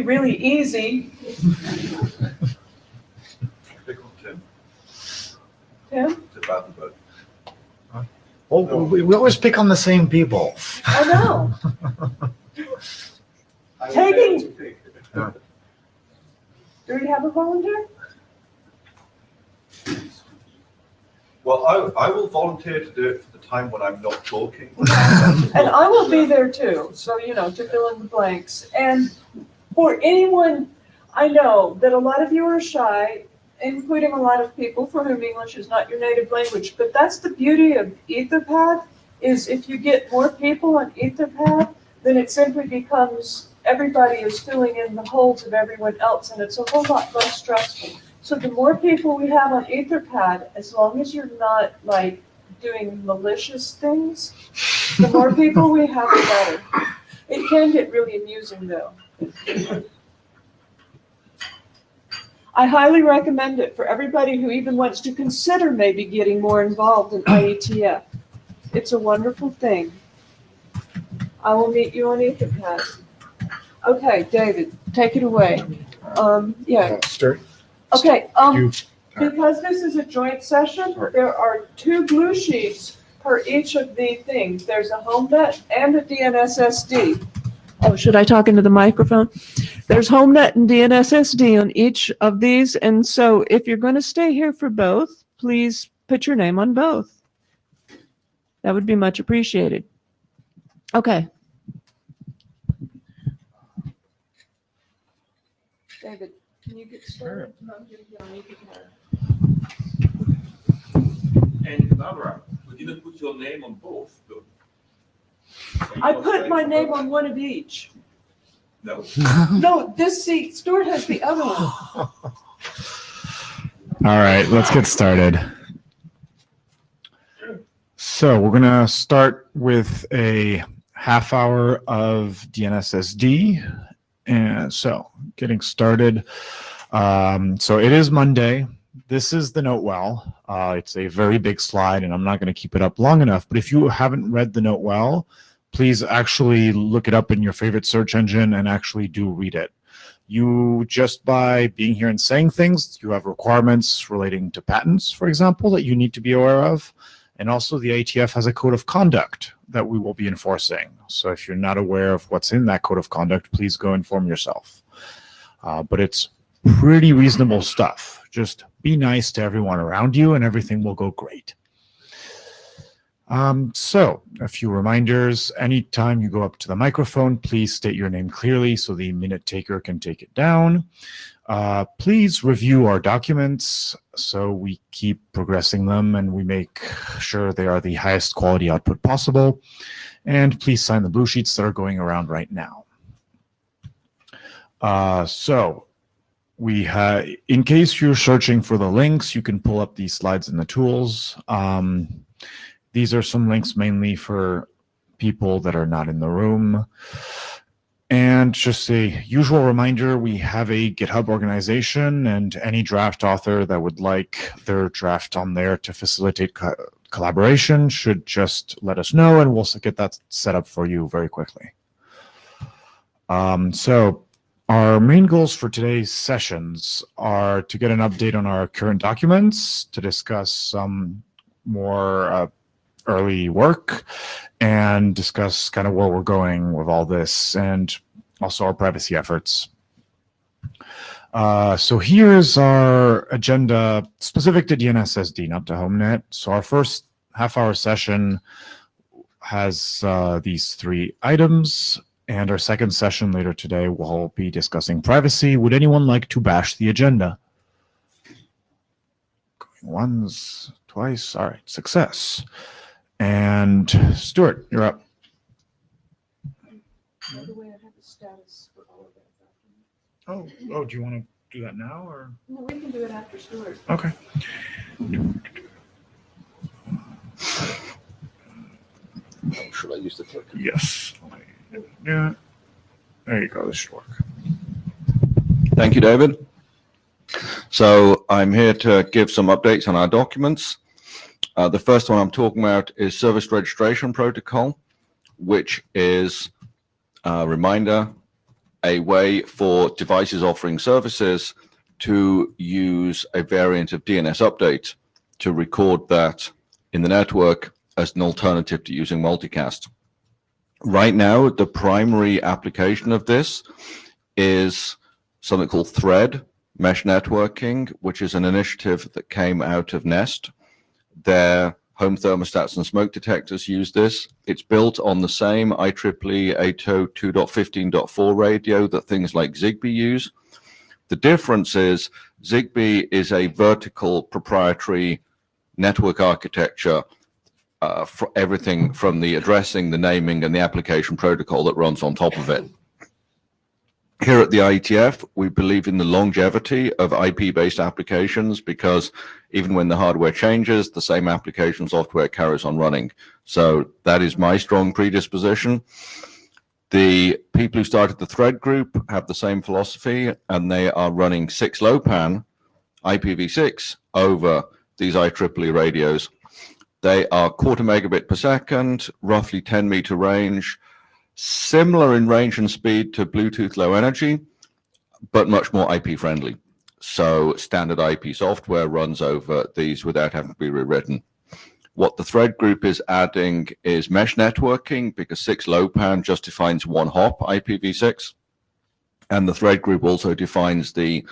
really, really easy. Pick on Tim. Tim? It's about the vote. Well, we always pick on the same people. I know. Taking- Yeah. Do we have a volunteer? Well, I will volunteer to do it for the time when I'm not talking. And I will be there too, so, to fill in the blanks. And for anyone, I know that a lot of you are shy, including a lot of people for whom English is not your native language, but that's the beauty of Etherpad, is if you get more people on Etherpad, then it simply becomes everybody is filling in the holes of everyone else, and it's a whole lot less stressful. So the more people we have on Etherpad, as long as you're not like doing malicious things, the more people we have, the better. It can get really amusing though. I highly recommend it for everybody who even wants to consider maybe getting more involved in IETF. It's a wonderful thing. I will meet you on Etherpad. Okay, David, take it away. Yeah. Stuart, Okay, you, because this is a joint session, there are 2 blue sheets per each of the things. There's a HOMENET and a DNSSD. Oh, should I talk into the microphone? There's HOMENET and DNSSD on each of these, and so if you're going to stay here for both, please put your name on both. That would be much appreciated. Okay. David, can you get started? I'm going to get on Etherpad. And Barbara, we didn't put your name on both, though. I put my name on one of each. No. No, this seat, Stuart has the other one. All right, let's get started. So we're going to start with a half hour of DNSSD. And so getting started. So it is Monday. This is the note well. It's a very big slide, and I'm not going to keep it up long enough. But if you haven't read the note well, please actually look it up in your favorite search engine and actually do read it. You, just by being here and saying things, you have requirements relating to patents, for example, that you need to be aware of. And also the IETF has a code of conduct that we will be enforcing. So if you're not aware of what's in that code of conduct, please go inform yourself. But it's pretty reasonable stuff. Just be nice to everyone around you and everything will go great. So a few reminders. Anytime you go up to the microphone, please state your name clearly so the minute taker can take it down. Please review our documents so we keep progressing them and we make sure they are the highest quality output possible. And please sign the blue sheets that are going around right now. So we have, in case you're searching for the links, you can pull up these slides in the tools. These are some links mainly for people that are not in the room. And just a usual reminder, we have a GitHub organization, and any draft author that would like their draft on there to facilitate collaboration should just let us know, and we'll get that set up for you very quickly. So our main goals for today's sessions are to get an update on our current documents, to discuss some more early work, and discuss kind of where we're going with all this, and also our privacy efforts. So here's our agenda specific to DNSSD, not to HOMENET. So our first half-hour session has these 3 items, and our second session later today will be discussing privacy. Would anyone like to bash the agenda? Going once, twice. All right, success. And Stuart, you're up. By the way, I have a status for all of that document. Oh, do you want to do that now or? No, we can do it after Stuart. Okay. Should I use the clicker? Yes. Yeah. There you go. This should work. Thank you, David. So I'm here to give some updates on our documents. The first one I'm talking about is Service Registration Protocol, which is a reminder a way for devices offering services to use a variant of DNS update to record that in the network as an alternative to using multicast. Right now, the primary application of this is something called Thread Mesh Networking, which is an initiative that came out of Nest. Their home thermostats and smoke detectors use this. It's built on the same IEEE 802.15.4 radio that things like Zigbee use. The difference is Zigbee is a vertical proprietary network architecture for everything from the addressing, the naming, and the application protocol that runs on top of it. Here at the IETF, we believe in the longevity of IP-based applications because even when the hardware changes, the same application software carries on running. So that is my strong predisposition. The people who started the Thread group have the same philosophy, and they are running 6LoWPAN IPv6 over these IEEE radios. They are 1/4 megabit per second, roughly 10-meter range, similar in range and speed to Bluetooth Low Energy, but much more IP friendly. So standard IP software runs over these without having to be rewritten. What the Thread group is adding is mesh networking, because 6LoWPAN just defines one hop IPv6. And the Thread group also defines the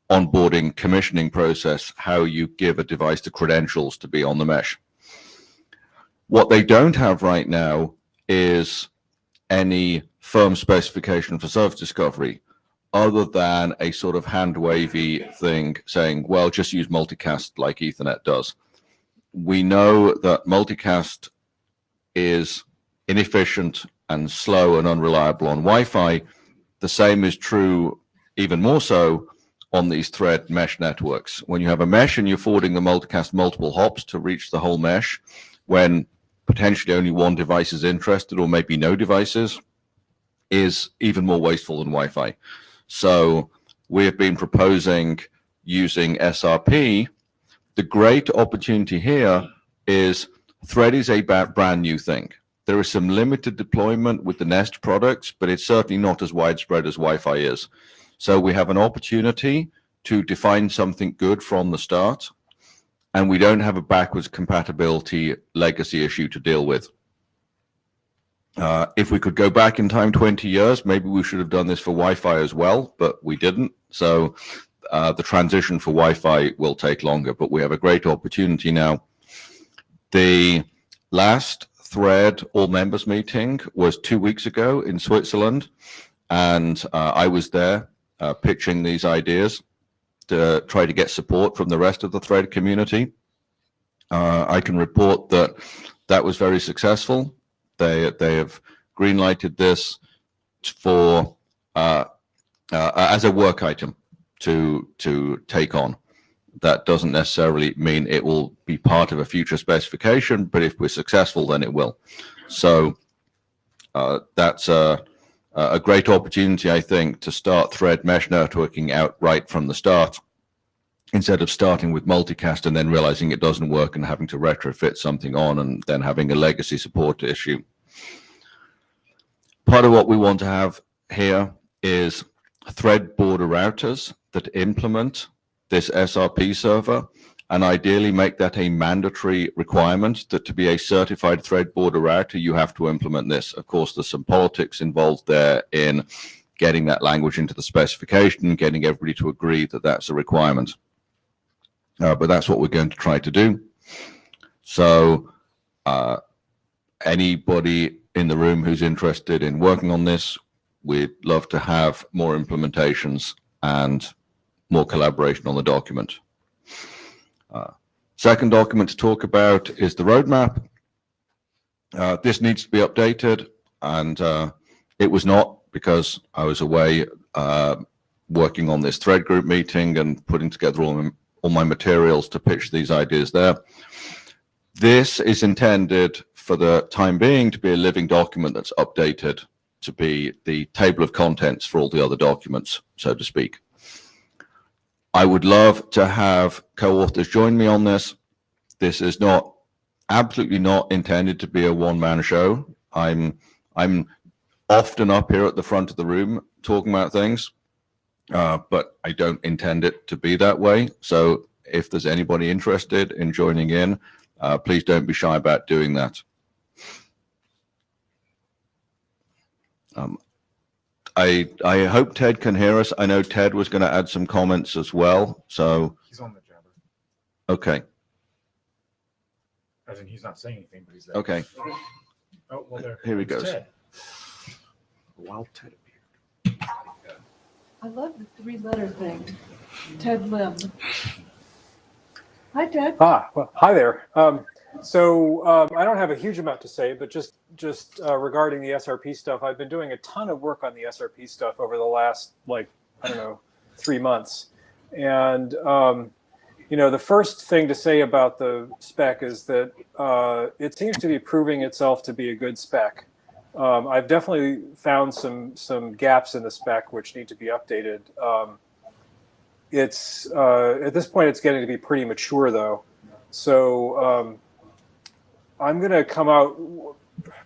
onboarding commissioning process, how you give a device the credentials to be on the mesh. What they don't have right now is any firm specification for service discovery, other than a sort of hand-wavy thing saying, well, just use multicast like Ethernet does. We know that multicast is inefficient and slow and unreliable on Wi-Fi. The same is true, even more so, on these Thread mesh networks. When you have a mesh and you're forwarding the multicast multiple hops to reach the whole mesh, when potentially only one device is interested, or maybe no devices, is even more wasteful than Wi-Fi. So we have been proposing using SRP. The great opportunity here is Thread is a brand new thing. There is some limited deployment with the Nest products, but it's certainly not as widespread as Wi-Fi is. So we have an opportunity to define something good from the start, and we don't have a backwards compatibility legacy issue to deal with. If we could go back in time 20 years, maybe we should have done this for Wi-Fi as well, but we didn't. So the transition for Wi-Fi will take longer, but we have a great opportunity now. The last Thread all members meeting was 2 weeks ago in Switzerland, and I was there pitching these ideas to try to get support from the rest of the Thread community. I can report that that was very successful. They have green-lighted this for as a work item to take on. That doesn't necessarily mean it will be part of a future specification, but if we're successful, then it will. So that's a great opportunity, I think, to start Thread mesh networking out right from the start, instead of starting with multicast and then realizing it doesn't work and having to retrofit something on and then having a legacy support issue. Part of what we want to have here is Thread border routers that implement this SRP server, and ideally make that a mandatory requirement that to be a certified Thread border router, you have to implement this. Of course, there's some politics involved there in getting that language into the specification, getting everybody to agree that that's a requirement. But that's what we're going to try to do. So anybody in the room who's interested in working on this, we'd love to have more implementations and more collaboration on the document. Second document to talk about is the roadmap. This needs to be updated, and it was not, because I was away working on this Thread group meeting and putting together all my materials to pitch these ideas there. This is intended for the time being to be a living document that's updated to be the table of contents for all the other documents, so to speak. I would love to have co-authors join me on this. This is not, absolutely not intended to be a one-man show. I'm often up here at the front of the room talking about things, but I don't intend it to be that way. So if there's anybody interested in joining in, please don't be shy about doing that. I hope Ted can hear us. I know Ted was going to add some comments as well. So, He's on the jabber. okay. As in, he's not saying anything, but he's there. Okay. Oh, well, there. Here he there's goes. Ted. Well, Ted. I love the three-letter thing. Ted Lim. Hi, Ted. Well, hi there. I don't have a huge amount to say, but just regarding the SRP stuff, I've been doing a ton of work on the SRP stuff over the last, 3 months. And, the first thing to say about the spec is that it seems to be proving itself to be a good spec. I've definitely found some gaps in the spec which need to be updated. It's at this point, it's getting to be pretty mature, though. So I'm going to come out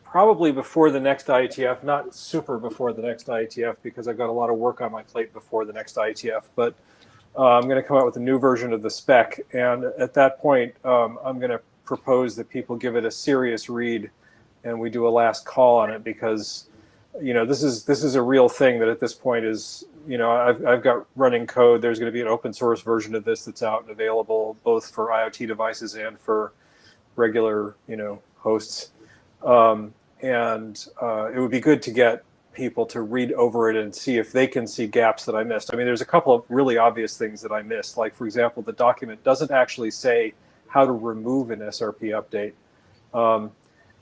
probably before the next IETF, not super before the next IETF, because I've got a lot of work on my plate before the next IETF. But I'm going to come out with a new version of the spec. And at that point, I'm going to propose that people give it a serious read and we do a last call on it, because this is a real thing that at this point is, I've got running code. There's going to be an open source version of this that's out and available both for IoT devices and for regular, hosts. And it would be good to get people to read over it and see if they can see gaps that I missed. I mean, there's a couple of really obvious things that I missed. Like, for example, the document doesn't actually say how to remove an SRP update.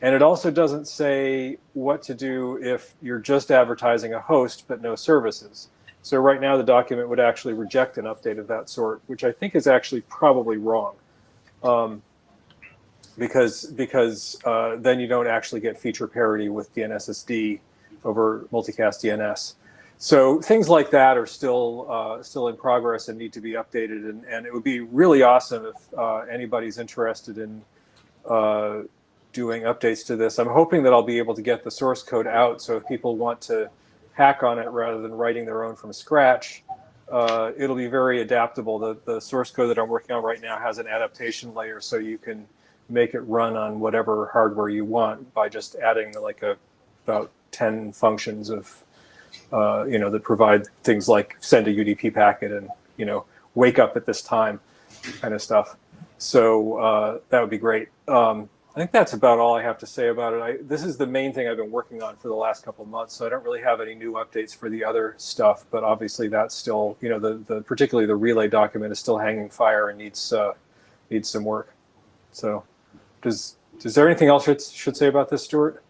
And it also doesn't say what to do if you're just advertising a host but no services. So right now the document would actually reject an update of that sort, which I think is actually probably wrong, because then you don't actually get feature parity with DNSSD over multicast DNS. So things like that are still in progress and need to be updated. And it would be really awesome if anybody's interested in doing updates to this. I'm hoping that I'll be able to get the source code out, so if people want to hack on it rather than writing their own from scratch, it'll be very adaptable. The source code that I'm working on right now has an adaptation layer, so you can make it run on whatever hardware you want by just adding about 10 functions of that provide things like send a UDP packet and wake up at this time kind of stuff. So that would be great. I think that's about all I have to say about it. This is the main thing I've been working on for the last couple of months, so I don't really have any new updates for the other stuff. But obviously, that's still, particularly the relay document is still hanging fire and needs some work. So, is there anything else I should say about this, Stuart?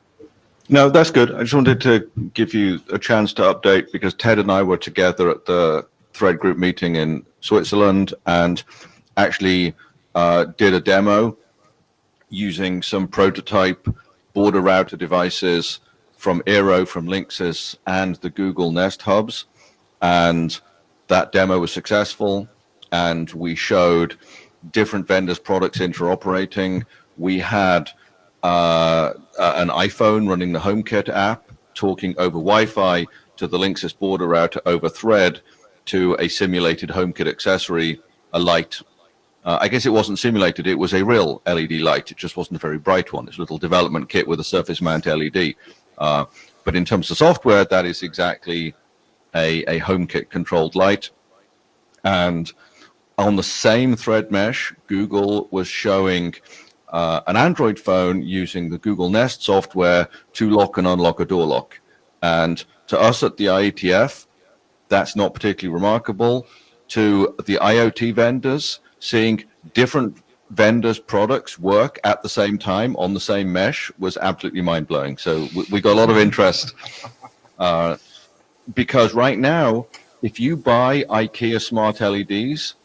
No, that's good. I just wanted to give you a chance to update, because Ted and I were together at the thread group meeting in Switzerland and actually did a demo using some prototype border router devices from Eero, from Linksys, and the Google Nest hubs. And that demo was successful. And we showed different vendors' products interoperating. We had an iPhone running the HomeKit app, talking over Wi-Fi to the Linksys border router over Thread to a simulated HomeKit accessory, a light. I guess it wasn't simulated, it was a real LED light. It just wasn't a very bright one. It's a little development kit with a surface mount LED. But in terms of software, that is exactly a HomeKit controlled light. And on the same thread mesh, Google was showing an Android phone using the Google Nest software to lock and unlock a door lock. And to us at the IETF, that's not particularly remarkable. To the IoT vendors, seeing different vendors' products work at the same time on the same mesh was absolutely mind-blowing. So we got a lot of interest because right now, if you buy IKEA smart LEDs,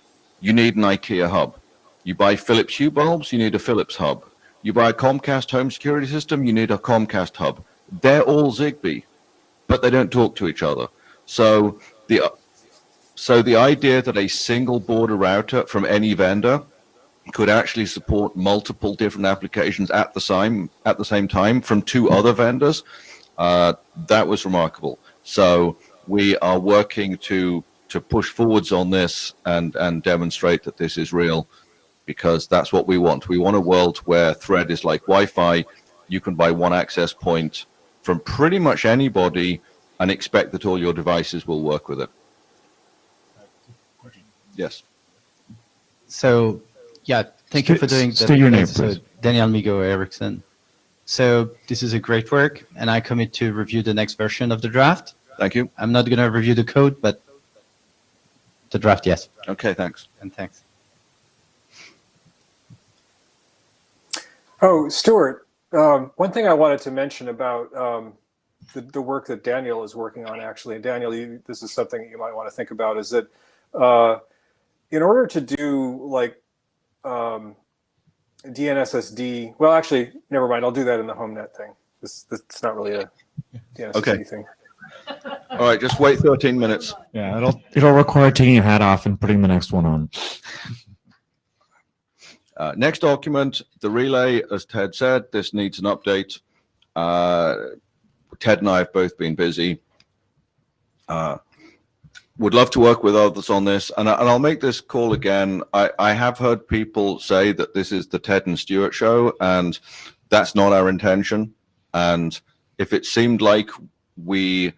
you need an IKEA hub. You buy Philips Hue bulbs, you need a Philips hub. You buy a Comcast home security system, you need a Comcast hub. They're all Zigbee, but they don't talk to each other. So the idea that a single border router from any vendor could actually support multiple different applications at the same time from two other vendors, that was remarkable. So we are working to push forwards on this and demonstrate that this is real, because that's what we want. We want a world where thread is like Wi-Fi. You can buy one access point from pretty much anybody and expect that all your devices will work with it. Yes. So, yeah, thank you for doing that. State your name, So, please. Daniel Migo Erickson. So, this is a great work, and I commit to review the next version of the draft. Thank you. I'm not going to review the code, but the draft, yes. Okay, thanks. And thanks. Oh, Stuart, one thing I wanted to mention about the work that Daniel is working on, actually, and Daniel, this is something that you might want to think about, is that in order to do like DNSSD, well, actually, never mind, I'll do that in the HOMENET thing. It's not really a DNSSD thing. All right, just wait 13 minutes. Yeah, it'll require taking your hat off and putting the next one on. Next document, the relay, as Ted said, this needs an update. Ted and I have both been busy. Would love to work with others on this, and I'll make this call again. I have heard people say that this is the Ted and Stuart show, and that's not our intention. And if it seemed like we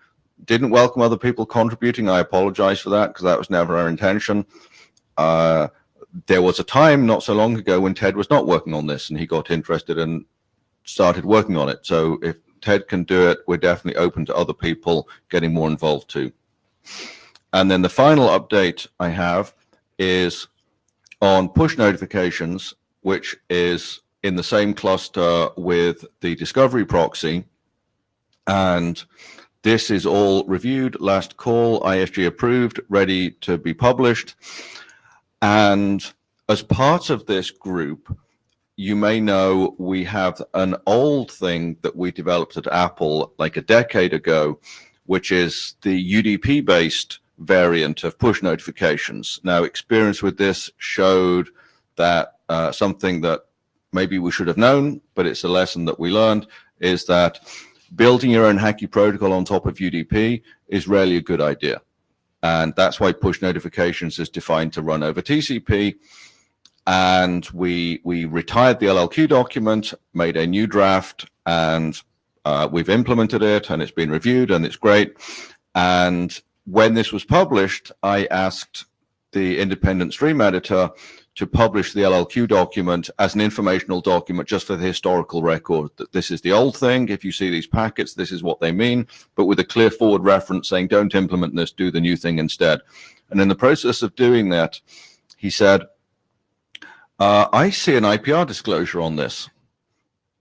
didn't welcome other people contributing, I apologize for that, because that was never our intention. There was a time not so long ago when Ted was not working on this, and he got interested and started working on it. So if Ted can do it, we're definitely open to other people getting more involved too. And then the final update I have is on push notifications, which is in the same cluster with the discovery proxy. And this is all reviewed, last call, ISG approved, ready to be published. And as part of this group, you may know we have an old thing that we developed at Apple like a decade ago, which is the UDP-based variant of push notifications. Now, experience with this showed that something that maybe we should have known, but it's a lesson that we learned, is that building your own hacky protocol on top of UDP is rarely a good idea. And that's why push notifications is defined to run over TCP. And we retired the LLQ document, made a new draft, and we've implemented it, and it's been reviewed, and it's great. And when this was published, I asked the independent stream editor to publish the LLQ document as an informational document just for the historical record, that this is the old thing. If you see these packets, this is what they mean, but with a clear forward reference saying, don't implement this, do the new thing instead. And in the process of doing that, he said, I see an IPR disclosure on this.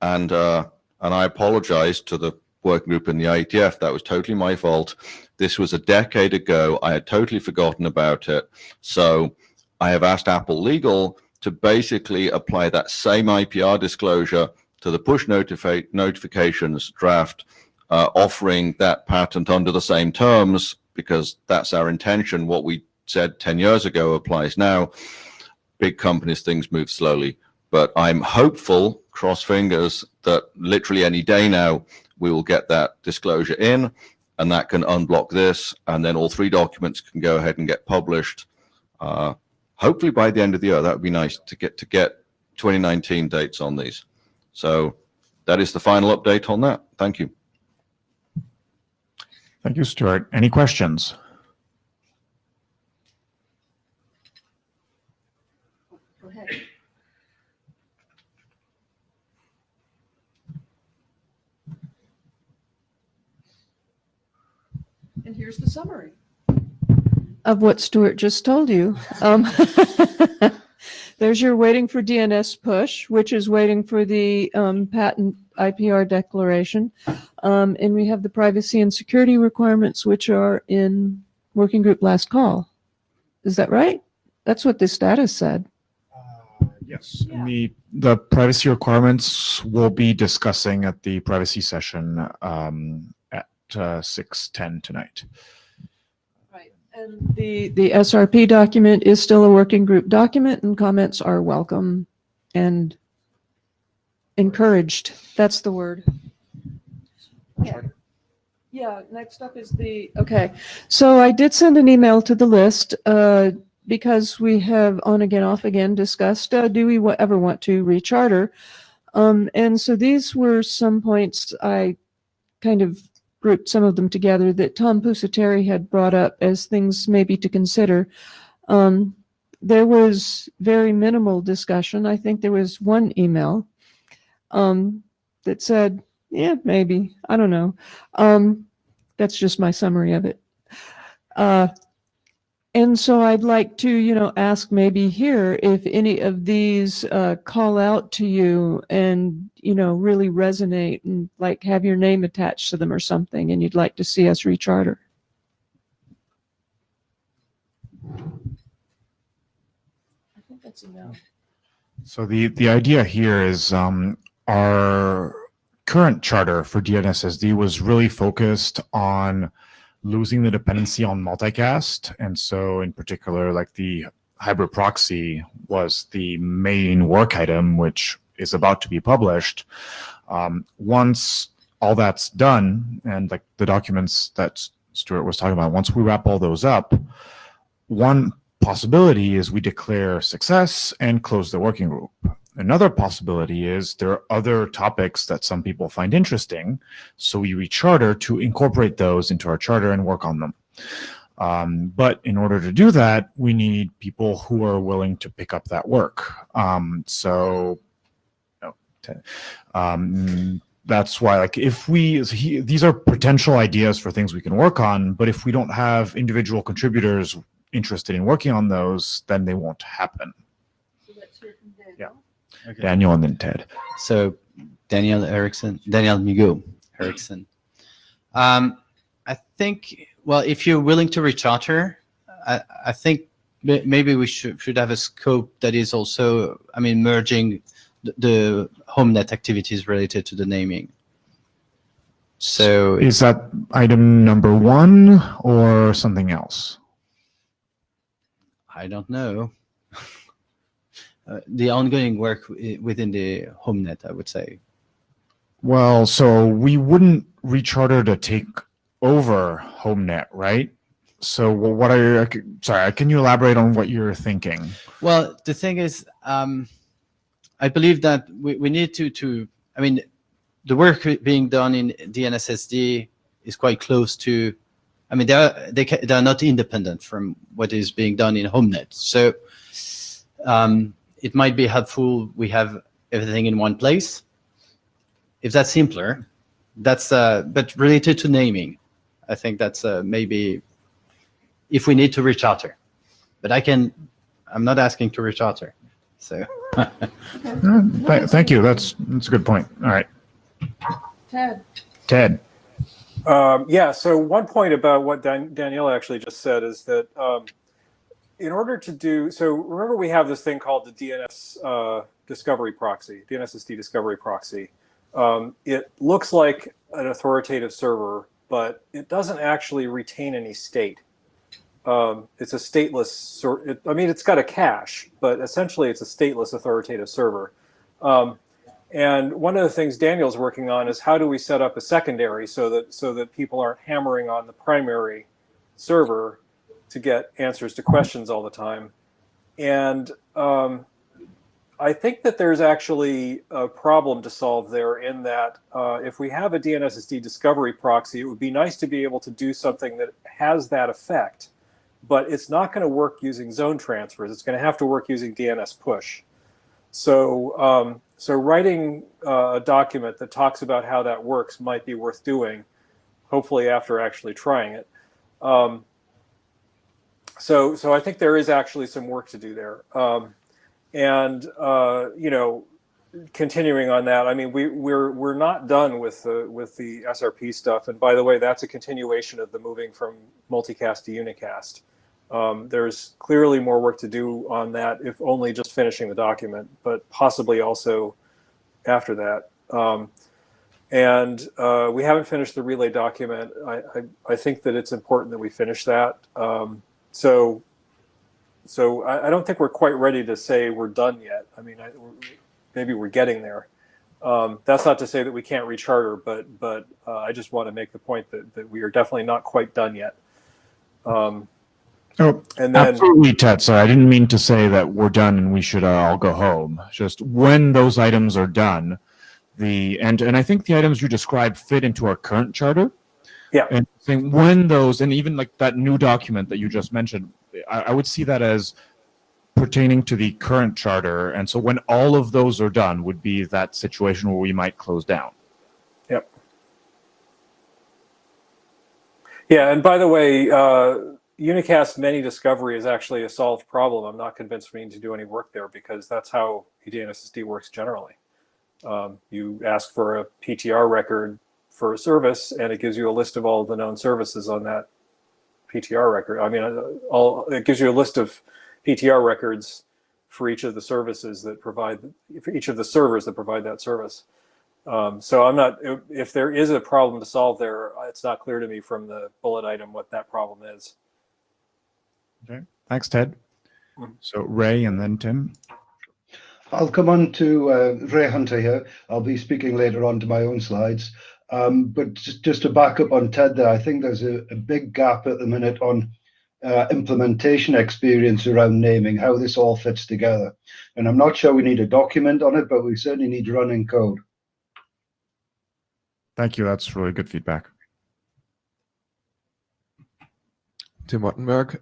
And I apologized to the working group in the IETF. That was totally my fault. This was a decade ago. I had totally forgotten about it. So I have asked Apple Legal to basically apply that same IPR disclosure to the push notifications draft, offering that patent under the same terms, because that's our intention. What we said 10 years ago applies now. Big companies, things move slowly. But I'm hopeful, cross fingers, that literally any day now we will get that disclosure in, and that can unblock this, and then all three documents can go ahead and get published. Hopefully by the end of the year. That would be nice to get 2019 dates on these. So that is the final update on that. Thank you. Thank you, Stuart. Any questions? Go ahead. And here's the summary of what Stuart just told you. There's your waiting for DNS push, which is waiting for the patent IPR declaration. And we have the privacy and security requirements, which are in working group last call. Is that right? That's what the status said. Yes. Yeah. The privacy requirements we'll be discussing at the privacy session at 6:10 tonight. Right. And the SRP document is still a working group document, and comments are welcome and encouraged. That's the word. Yeah. Yeah, next up is okay. So I did send an email to the list because we have on again, off again discussed, do we ever want to recharter? And so these were some points I kind of grouped some of them together that Tom Pusateri had brought up as things maybe to consider. There was very minimal discussion. I think there was one email that said, yeah, maybe, I don't know. That's just my summary of it. And so I'd like to, ask maybe here if any of these call out to you and, really resonate and like have your name attached to them or something, and you'd like to see us recharter. I think that's a no. So the idea here is our current charter for DNSSD was really focused on losing the dependency on multicast. And so in particular, like the hybrid proxy was the main work item, which is about to be published. Once all that's done, and like the documents that Stuart was talking about, once we wrap all those up, one possibility is we declare success and close the working group. Another possibility is there are other topics that some people find interesting, so we recharter to incorporate those into our charter and work on them. But in order to do that, we need people who are willing to pick up that work. That's why, like, these are potential ideas for things we can work on, but if we don't have individual contributors interested in working on those, then they won't happen. So let's hear from Daniel. Yeah. Okay. Daniel and then Ted. So Daniel Migaud Erickson. I think, well, if you're willing to recharter, I think maybe we should have a scope that is also, merging the HOMENET activities related to the naming. So is that item number 1 or something else? I don't know. The ongoing work within the HOMENET, I would say. Well, so we wouldn't recharter to take over HOMENET, right? So what are you, sorry, can you elaborate on what you're thinking? Well, the thing is, I believe that we need to the work being done in DNSSD is quite close to, they are not independent from what is being done in HOMENET. So it might be helpful we have everything in one place. If that's simpler, but related to naming, I think that's maybe if we need to recharter. But I'm not asking to recharter. So thank you. That's a good point. All right. Ted. Yeah, so one point about what Danielle actually just said is that in order to do, so remember we have this thing called the DNS discovery proxy, DNSSD discovery proxy. It looks like an authoritative server, but it doesn't actually retain any state. It's a stateless it's got a cache, but essentially it's a stateless authoritative server. And one of the things Daniel's working on is how do we set up a secondary so that people aren't hammering on the primary server to get answers to questions all the time. And I think that there's actually a problem to solve there in that if we have a DNSSD discovery proxy, it would be nice to be able to do something that has that effect, but it's not going to work using zone transfers. It's going to have to work using DNS push. So writing a document that talks about how that works might be worth doing, hopefully after actually trying it. So I think there is actually some work to do there. Continuing on that, we're not done with the SRP stuff. And by the way, that's a continuation of the moving from multicast to unicast. There's clearly more work to do on that, if only just finishing the document, but possibly also after that. We haven't finished the relay document. I think that it's important that we finish that. So I don't think we're quite ready to say we're done yet. Maybe we're getting there. That's not to say that we can't recharter, but I just want to make the point that we are definitely not quite done yet. Oh, And then, absolutely, Ted. Sorry, I didn't mean to say that we're done and we should all go home. Just when those items are done, and I think the items you described fit into our current charter. Yeah. And saying when those, and even like that new document that you just mentioned, I would see that as pertaining to the current charter. And so when all of those are done would be that situation where we might close down. yep. Yeah, and by the way, Unicast many discovery is actually a solved problem. I'm not convinced we need to do any work there because that's how DNSSD works generally. You ask for a PTR record for a service, and it gives you a list of all the known services on that PTR record. I mean, it gives you a list of PTR records for each of the services that provide, for each of the servers that provide that service. So I'm not, if there is a problem to solve there, it's not clear to me from the bullet item what that problem is. Okay. Thanks, Ted. Mhm. So Ray and then Tim. I'll come on to Ray Hunter here. I'll be speaking later on to my own slides. But just to back up on Ted there, I think there's a big gap at the minute on implementation experience around naming, how this all fits together. And I'm not sure we need a document on it, but we certainly need running code. Thank you. That's really good feedback. Tim Wattenberg.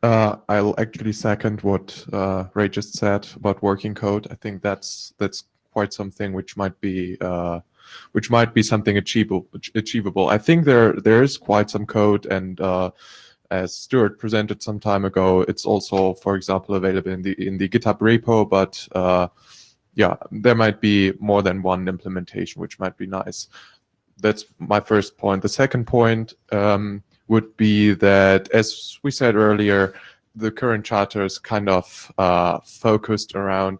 I'll actually second what Ray just said about working code. I think that's quite something which might be something achievable. I think there is quite some code, and as Stuart presented some time ago, it's also, for example, available in the GitHub repo. But yeah, there might be more than one implementation, which might be nice. That's my first point. The second point would be that, as we said earlier, the current charter is kind of focused around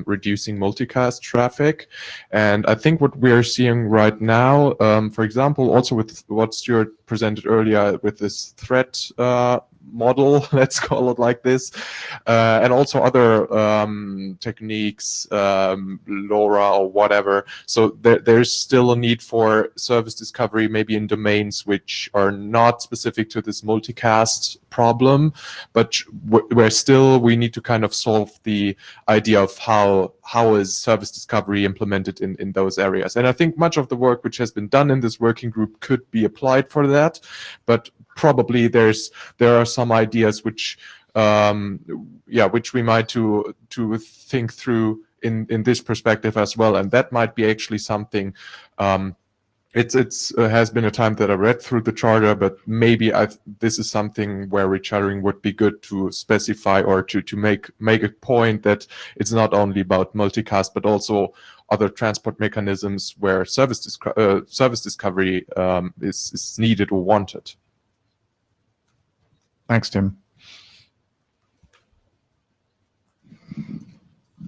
reducing multicast traffic. And I think what we're seeing right now, for example, also with what Stuart presented earlier with this threat model, let's call it like this, and also other techniques, LoRa or whatever. So there's still a need for service discovery, maybe in domains which are not specific to this multicast problem, but where still we need to kind of solve the idea of how is service discovery implemented in those areas. And I think much of the work which has been done in this working group could be applied for that, but probably there are some ideas which which we might to think through in this perspective as well, and that might be actually something. It has been a time that I read through the charter, but maybe this is something where rechartering would be good to specify or to make a point that it's not only about multicast, but also other transport mechanisms where service discovery is needed or wanted. Thanks, Tim.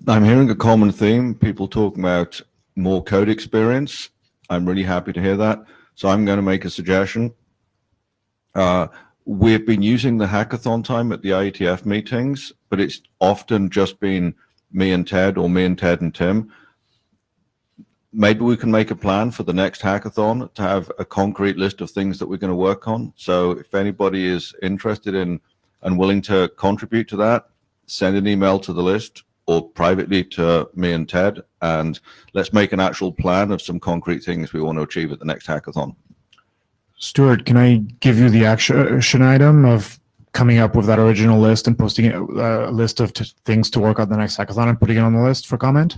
I'm hearing a common theme, people talking about more code experience. I'm really happy to hear that. So I'm going to make a suggestion. We've been using the hackathon time at the IETF meetings, but it's often just been me and Ted, or me and Ted and Tim. Maybe we can make a plan for the next hackathon to have a concrete list of things that we're going to work on. So if anybody is interested in and willing to contribute to that, send an email to the list or privately to me and Ted, and let's make an actual plan of some concrete things we want to achieve at the next hackathon. Stuart, can I give you the action item of coming up with that original list and posting a list of things to work on the next hackathon and putting it on the list for comment?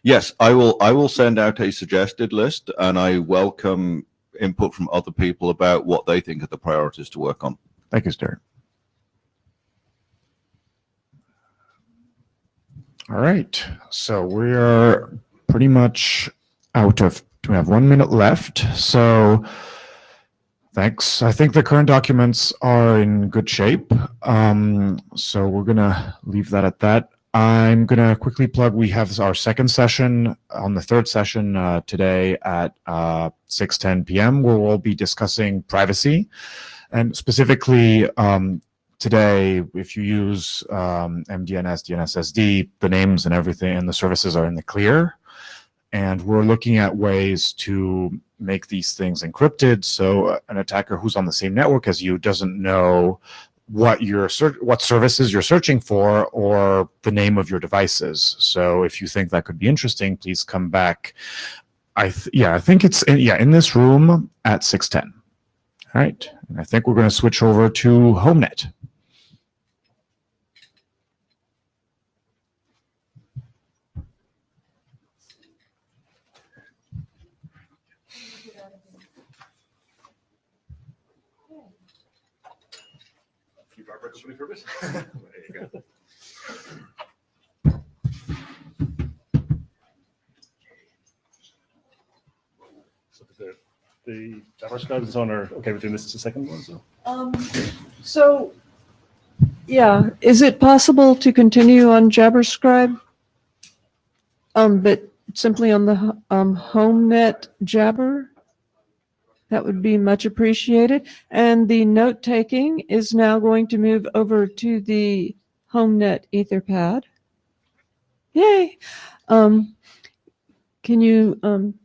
Yes, I will send out a suggested list, and I welcome input from other people about what they think are the priorities to work on. Thank you, Stuart. All right, so we are pretty much out of, we have 1 minute left. So thanks. I think the current documents are in good shape. So we're gonna leave that at that. I'm gonna quickly plug, we have our second session on the third session today at 6:10 p.m. where we'll be discussing privacy, and specifically today, if you use MDNS, DNSSD, the names and everything and the services are in the clear. And we're looking at ways to make these things encrypted, so an attacker who's on the same network as you doesn't know what services you're searching for or the name of your devices. So if you think that could be interesting, please come back. I think it's in this room at 6:10. All right, and I think we're going to switch over to HomeNet. There you go. So the JavaScript is on, or okay, we're doing this as a second one. So, yeah, is it possible to continue on JabberScribe? But simply on the HomeNet Jabber? That would be much appreciated. And the note taking is now going to move over to the HomeNet Etherpad. Yay! Can you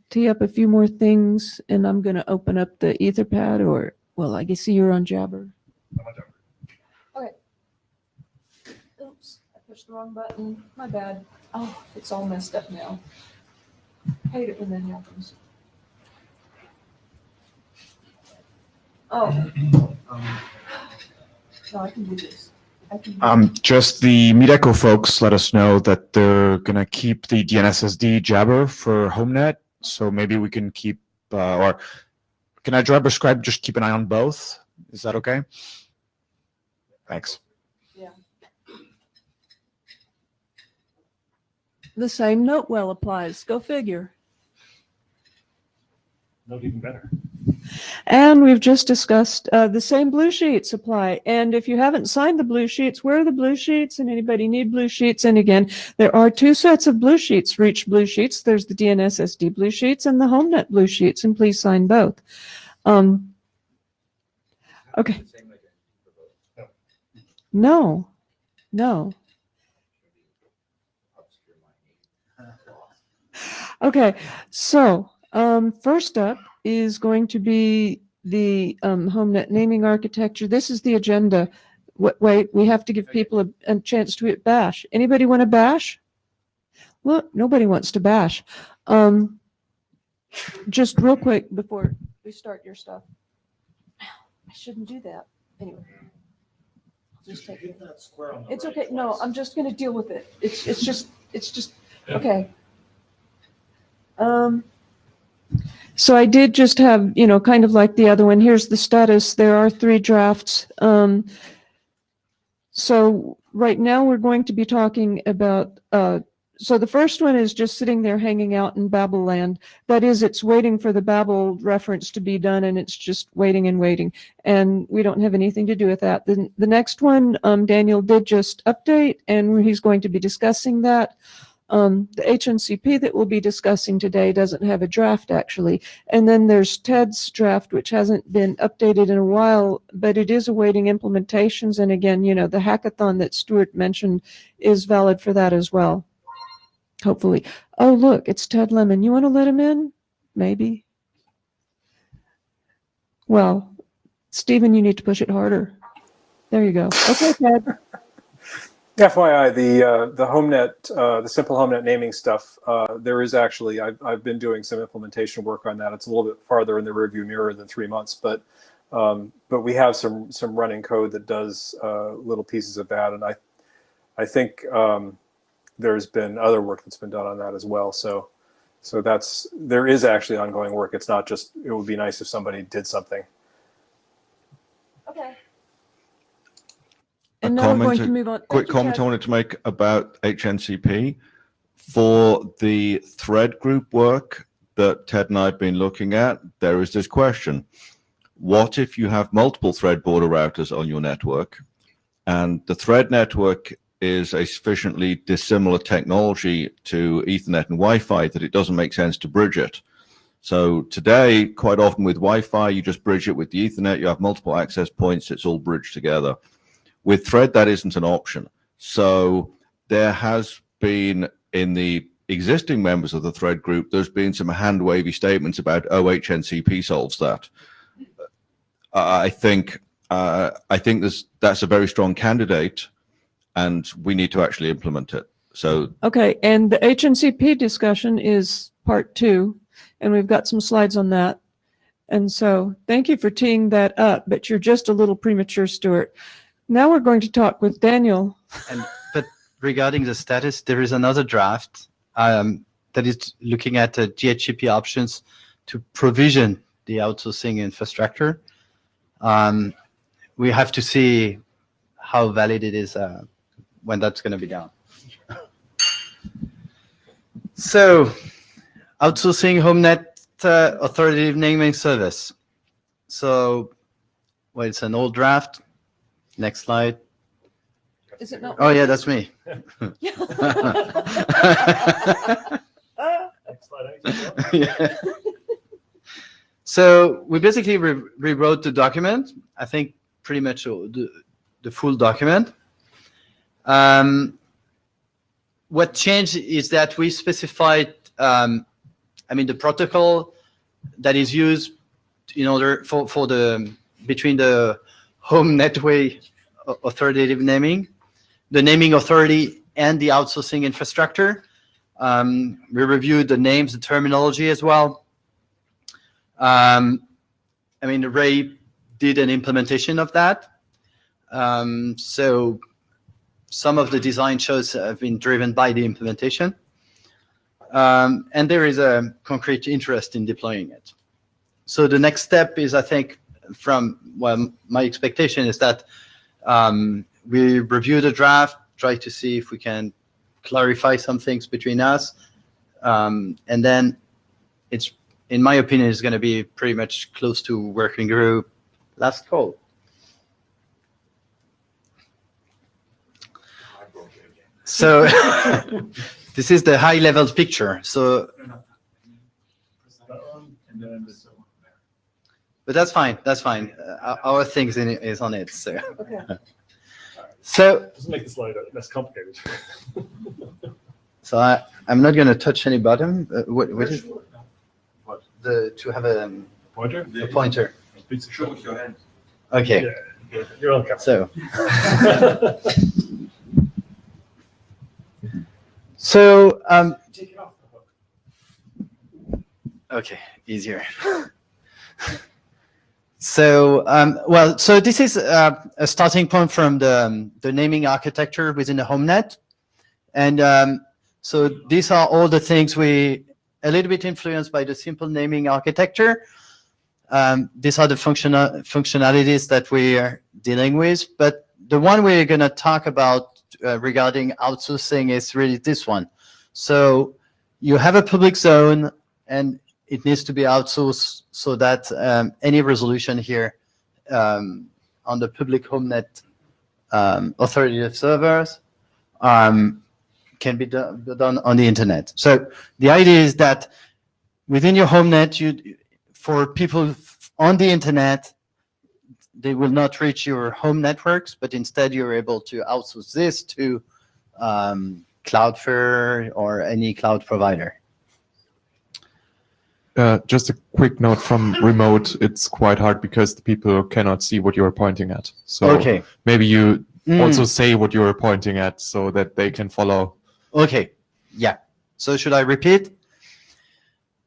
tee up a few more things, and I'm going to open up the Etherpad, or, well, I guess you're on Jabber. Okay. Oops, I pushed the wrong button. My bad. Oh, it's all messed up now. Hate it when that happens. Oh. No, I can do this. Just the MeetEcho folks let us know that they're going to keep the DNSSD Jabber for HomeNet. So maybe we can keep, or can I JabberScribe just keep an eye on both? Is that okay? Thanks. Yeah. The same note well applies. Go figure. Not even better. And we've just discussed the same blue sheets apply. And if you haven't signed the blue sheets, where are the blue sheets? And anybody need blue sheets? And again, there are two sets of blue sheets, Reach blue sheets. There's the DNSSD blue sheets and the HomeNet blue sheets, and please sign both. Okay. No. Okay, so first up is going to be the HomeNet naming architecture. This is the agenda. Wait, we have to give people a chance to hit bash. Anybody want to bash? Look, nobody wants to bash. Just real quick before we start your stuff. I shouldn't do that. Anyway. Just take it. It's okay. No, I'm just going to deal with it. It's just okay. So I did just have, kind of like the other one. Here's the status. There are 3 drafts. So right now we're going to be talking about, so the first one is just sitting there hanging out in Babel land. That is, it's waiting for the Babel reference to be done, and it's just waiting and waiting. And we don't have anything to do with that. The next one, Daniel did just update, and he's going to be discussing that. The HNCP that we'll be discussing today doesn't have a draft, actually. And then there's TED's draft, which hasn't been updated in a while, but it is awaiting implementations. And again, the hackathon that Stuart mentioned is valid for that as well, hopefully. Oh, look, it's Ted Lemon. You want to let him in? Maybe. Well, Stephen, you need to push it harder. There you go. Okay, Ted. FYI, the HomeNet, the simple HomeNet naming stuff, there is actually, I've been doing some implementation work on that. It's a little bit farther in the rearview mirror than 3 months, but we have some running code that does little pieces of that, and I think there's been other work that's been done on that as well. So there is actually ongoing work. It's not just, it would be nice if somebody did something. Okay. And now we're going to move on. Quick comment I wanted to make about HNCP. For the thread group work that Ted and I have been looking at, there is this question. What if you have multiple thread border routers on your network, and the thread network is a sufficiently dissimilar technology to Ethernet and Wi-Fi that it doesn't make sense to bridge it? So today, quite often with Wi-Fi, you just bridge it with the Ethernet. You have multiple access points. It's all bridged together. With Thread, that isn't an option. So there has been, in the existing members of the thread group, there's been some hand-wavy statements about, oh, HNCP solves that. I think that's a very strong candidate, and we need to actually implement it. So Okay, and the HNCP discussion is part 2, and we've got some slides on that. And so thank you for teeing that up, but you're just a little premature, Stuart. Now we're going to talk with Daniel. But regarding the status, there is another draft that is looking at DHCP options to provision the outsourcing infrastructure. We have to see how valid it is when that's going to be done. So, outsourcing HOMENET authoritative naming service. So, well, it's an old draft. Next slide. Is it not? Oh, yeah, that's me. Yeah. So we basically rewrote the document. I think pretty much the full document. What changed is that we specified, the protocol that is used in order for the between the home network authoritative naming, the naming authority, and the outsourcing infrastructure. We reviewed the names, the terminology as well. Ray did an implementation of that. So some of the design choices have been driven by the implementation. And there is a concrete interest in deploying it. So the next step is, I think, my expectation is that we review the draft, try to see if we can clarify some things between us. And then it's, in my opinion, is going to be pretty much close to working group last call. So this is the high level picture. So, but that's fine. That's fine. Our thing is on it. So, Okay. So Doesn't make the slide less complicated. So I'm not going to touch any button. What is to have a Pointer? a pointer? Show with your hand. Okay. Yeah, you're on camera. So Take it off the hook. okay, easier. So so this is a starting point from the naming architecture within the HOMENET, and so these are all the things we a little bit influenced by the simple naming architecture. These are the functionalities that we are dealing with, but the one we're going to talk about regarding outsourcing is really this one. So you have a public zone, and it needs to be outsourced so that any resolution here on the public HOMENET authoritative servers can be done on the internet. So the idea is that within your HOMENET, for people on the internet, they will not reach your home networks, but instead you're able to outsource this to Cloudflare or any cloud provider. Just a quick note from remote, it's quite hard because the people cannot see what you're pointing at. So Okay. maybe you also say what you're pointing at so that they can follow. Okay, yeah. So should I repeat?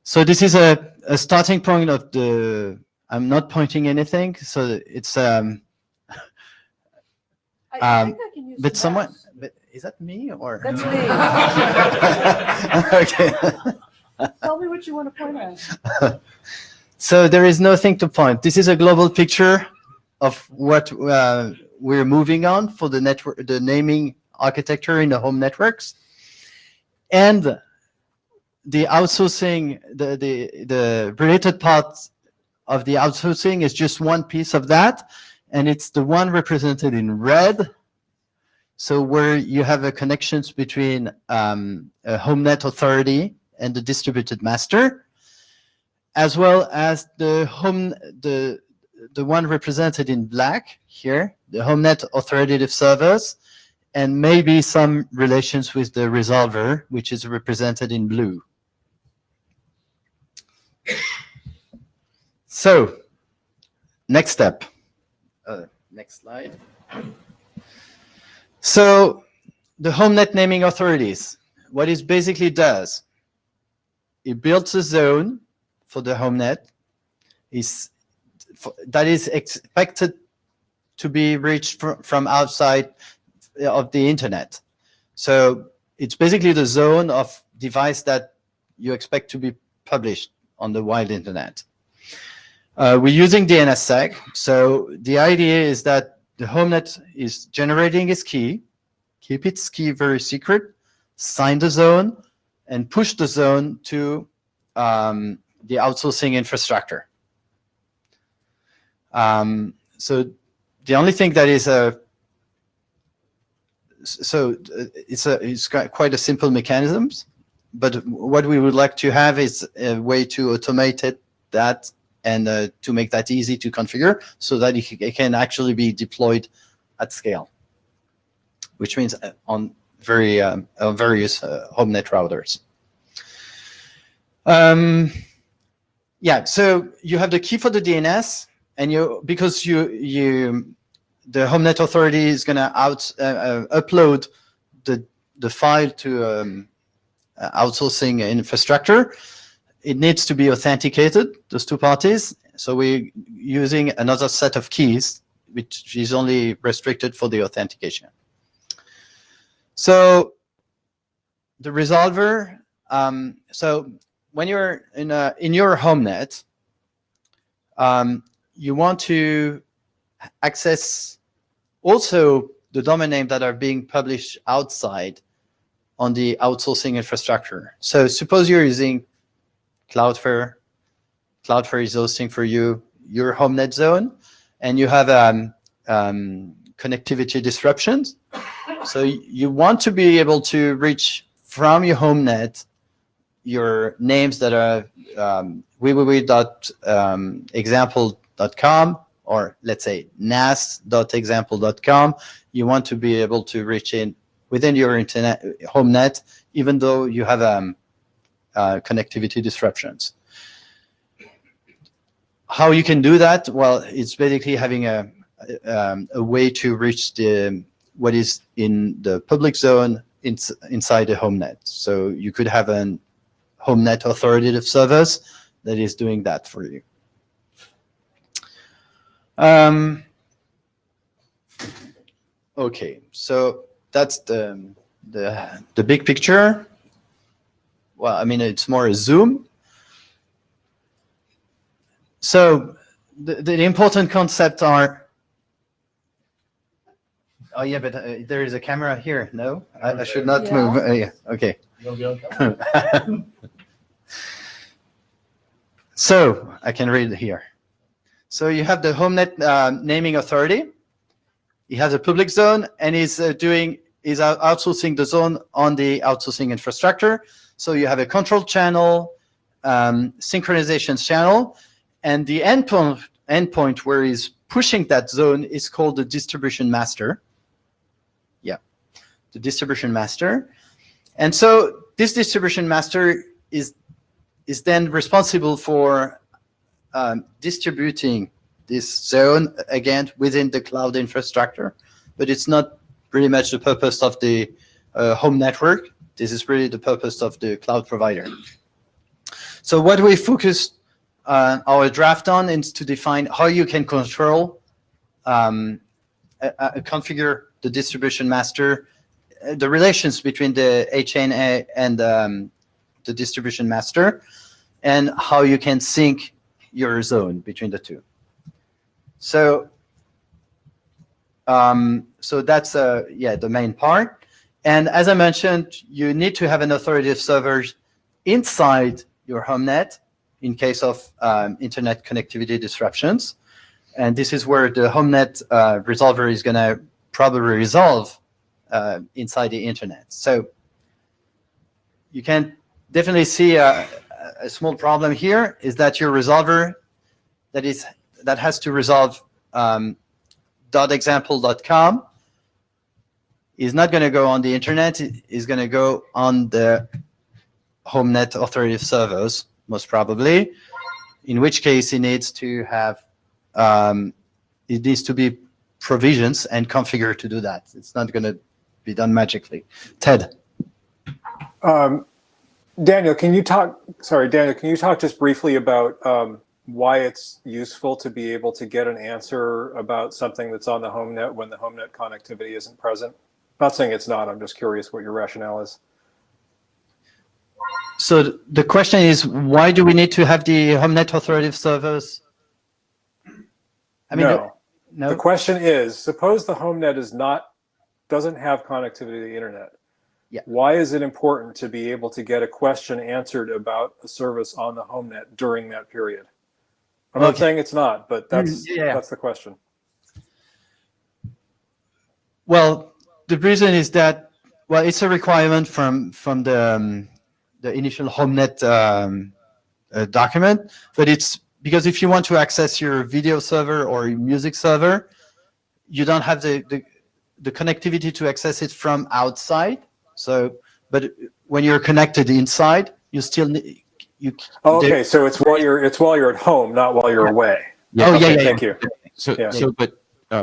So this is a starting point of the, I'm not pointing anything, so it's I think I can use but the someone, mouse. but is that me or? That's me. Okay. Tell me what you want to point at. So there is nothing to point. This is a global picture of what we're moving on for the network, the naming architecture in the home networks, and the outsourcing. The related part of the outsourcing is just one piece of that, and it's the one represented in red. So where you have a connections between a HOMENET authority and the distributed master, as well as the one represented in black here, the HOMENET authoritative servers, and maybe some relations with the resolver, which is represented in blue. So, next step. Next slide. So, the HOMENET naming authorities, what it basically does, it builds a zone for the HOMENET that is expected to be reached from outside of the internet. So it's basically the zone of device that you expect to be published on the wide internet. We're using DNSSEC. So the idea is that the HOMENET is generating its key, keep its key very secret, sign the zone, and push the zone to the outsourcing infrastructure. So the only thing that is it's quite a simple mechanism, but what we would like to have is a way to automate that and to make that easy to configure so that it can actually be deployed at scale, which means on various HOMENET routers. Yeah, so you have the key for the DNS, and because the HOMENET authority is going to upload the file to outsourcing infrastructure. It needs to be authenticated, those two parties. So we're using another set of keys, which is only restricted for the authentication. So the resolver. So when you're in your HOMENET, you want to access also the domain names that are being published outside on the outsourcing infrastructure. So suppose you're using Cloudflare. Cloudflare is hosting for you your HOMENET zone, and you have connectivity disruptions. So you want to be able to reach from your HOMENET your names that are www.example.com, or let's say nas.example.com. You want to be able to reach in within your internet HOMENET, even though you have connectivity disruptions. How you can do that? Well, it's basically having a way to reach what is in the public zone inside the HOMENET. So you could have an HOMENET authoritative service that is doing that for you. Okay, so that's the big picture. Well, I mean, it's more a zoom. So the important concepts are. Oh yeah, but there is a camera here. No, I should not move. Yeah, okay. So I can read it here. So you have the HOMENET naming authority. He has a public zone, and is outsourcing the zone on the outsourcing infrastructure. So you have a control channel, synchronization channel, and the endpoint where he's pushing that zone is called the distribution master. Yeah, the distribution master. And so this distribution master is then responsible for distributing this zone again within the cloud infrastructure, but it's not pretty much the purpose of the home network. This is really the purpose of the cloud provider. So what we focused our draft on is to define how you can control, configure the distribution master, the relations between the HNA and the distribution master, and how you can sync your zone between the two. So, so that's the main part. And as I mentioned, you need to have an authoritative server inside your HOMENET in case of internet connectivity disruptions. And this is where the HOMENET resolver is going to probably resolve inside the internet. So you can definitely see a small problem here is that your resolver that has to resolve .example.com is not going to go on the internet. It is going to go on the HomeNet authoritative servers, most probably, in which case it needs to have, it needs to be provisions and configured to do that. It's not going to be done magically. Ted. Daniel, can you talk just briefly about why it's useful to be able to get an answer about something that's on the HomeNet when the HomeNet connectivity isn't present? Not saying it's not, I'm just curious what your rationale is. So the question is, why do we need to have the HomeNet authoritative servers? I mean, no. The question is, suppose the HomeNet doesn't have connectivity to the internet. Yeah. Why is it important to be able to get a question answered about a service on the HomeNet during that period? I'm not saying it's not, but that's the question. Well, the reason is that, well, it's a requirement from the initial HomeNet document, but it's because if you want to access your video server or your music server, you don't have the connectivity to access it from outside. So, but when you're connected inside, you still need. Okay, so it's while you're at home, not while you're away. Yeah. Oh, okay, yeah. Thank you. But